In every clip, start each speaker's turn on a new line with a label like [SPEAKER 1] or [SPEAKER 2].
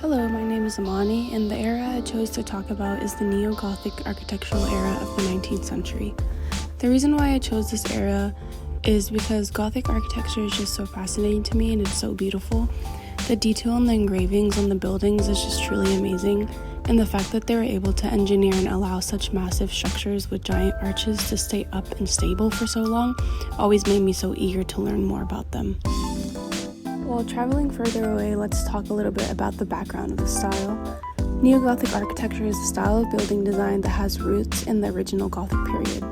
[SPEAKER 1] Hello, my name is Amani, and the era I chose to talk about is the Neo-Gothic architectural era of the 19th century. The reason why I chose this era is because Gothic architecture is just so fascinating to me and it's so beautiful. The detail in the engravings on the buildings is just truly amazing, and the fact that they were able to engineer and allow such massive structures with giant arches to stay up and stable for so long always made me so eager to learn more about them. While traveling further away, let's talk a little bit about the background of the style. Neo-Gothic architecture is a style of building design that has roots in the original Gothic period.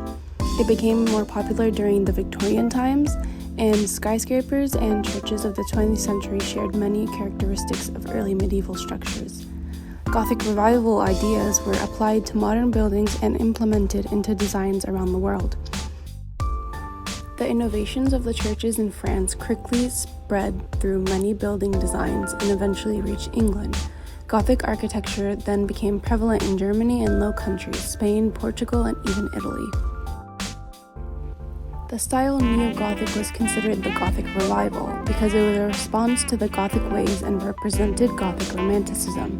[SPEAKER 1] It became more popular during the Victorian times, and skyscrapers and churches of the 20th century shared many characteristics of early medieval structures. Gothic revival ideas were applied to modern buildings and implemented into designs around the world. The innovations of the churches in France quickly spread through many building designs and eventually reached England. Gothic architecture then became prevalent in Germany and Low Countries, Spain, Portugal, and even Italy. The style Neo-Gothic was considered the Gothic revival because it was a response to the Gothic ways and represented Gothic romanticism.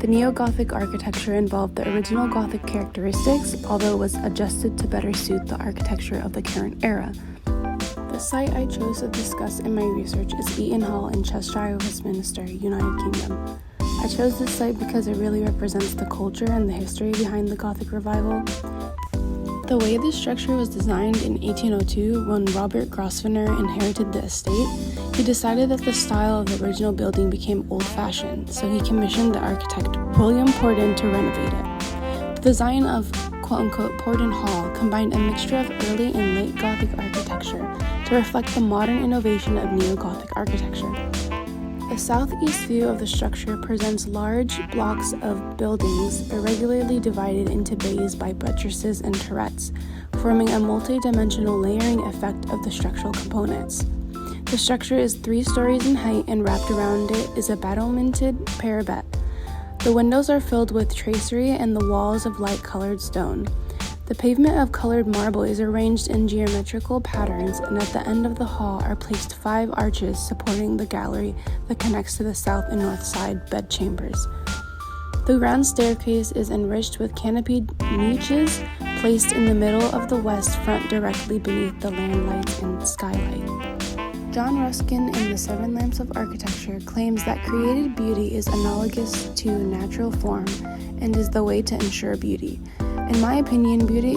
[SPEAKER 1] The Neo-Gothic architecture involved the original Gothic characteristics, although it was adjusted to better suit the architecture of the current era. The site I chose to discuss in my research is Eaton Hall in Cheshire, Westminster, United Kingdom. I chose this site because it really represents the culture and the history behind the Gothic revival. The way this structure was designed in 1802, when Robert Grosvenor inherited the estate, he decided that the style of the original building became old-fashioned, so he commissioned the architect William Porden to renovate it. The design of quote-unquote Porden Hall combined a mixture of early and late Gothic architecture to reflect the modern innovation of Neo-Gothic architecture. The southeast view of the structure presents large blocks of buildings irregularly divided into bays by buttresses and turrets, forming a multi-dimensional layering effect of the structural components. The structure is 3 stories in height, and wrapped around it is a battlemented parapet. The windows are filled with tracery and the walls of light-colored stone. The pavement of colored marble is arranged in geometrical patterns, and at the end of the hall are placed 5 arches supporting the gallery that connects to the south and north side bedchambers. The grand staircase is enriched with canopied niches placed in the middle of the west front directly beneath the landlights and skylight. John Ruskin in The 7 Lamps of Architecture claims that created beauty is analogous to natural form and is the way to ensure beauty. In my opinion, beauty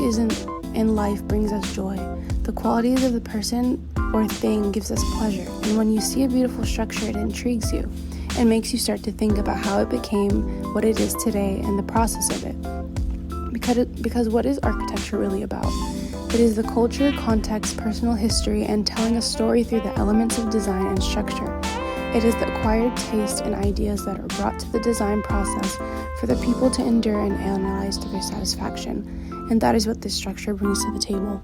[SPEAKER 1] in life brings us joy. The qualities of the person or thing gives us pleasure, and when you see a beautiful structure, it intrigues you and makes you start to think about how it became what it is today and the process of it. Because what is architecture really about? It is the culture, context, personal history, and telling a story through the elements of design and structure. It is the acquired taste and ideas that are brought to the design process for the people to endure and analyze to their satisfaction, and that is what this structure brings to the table.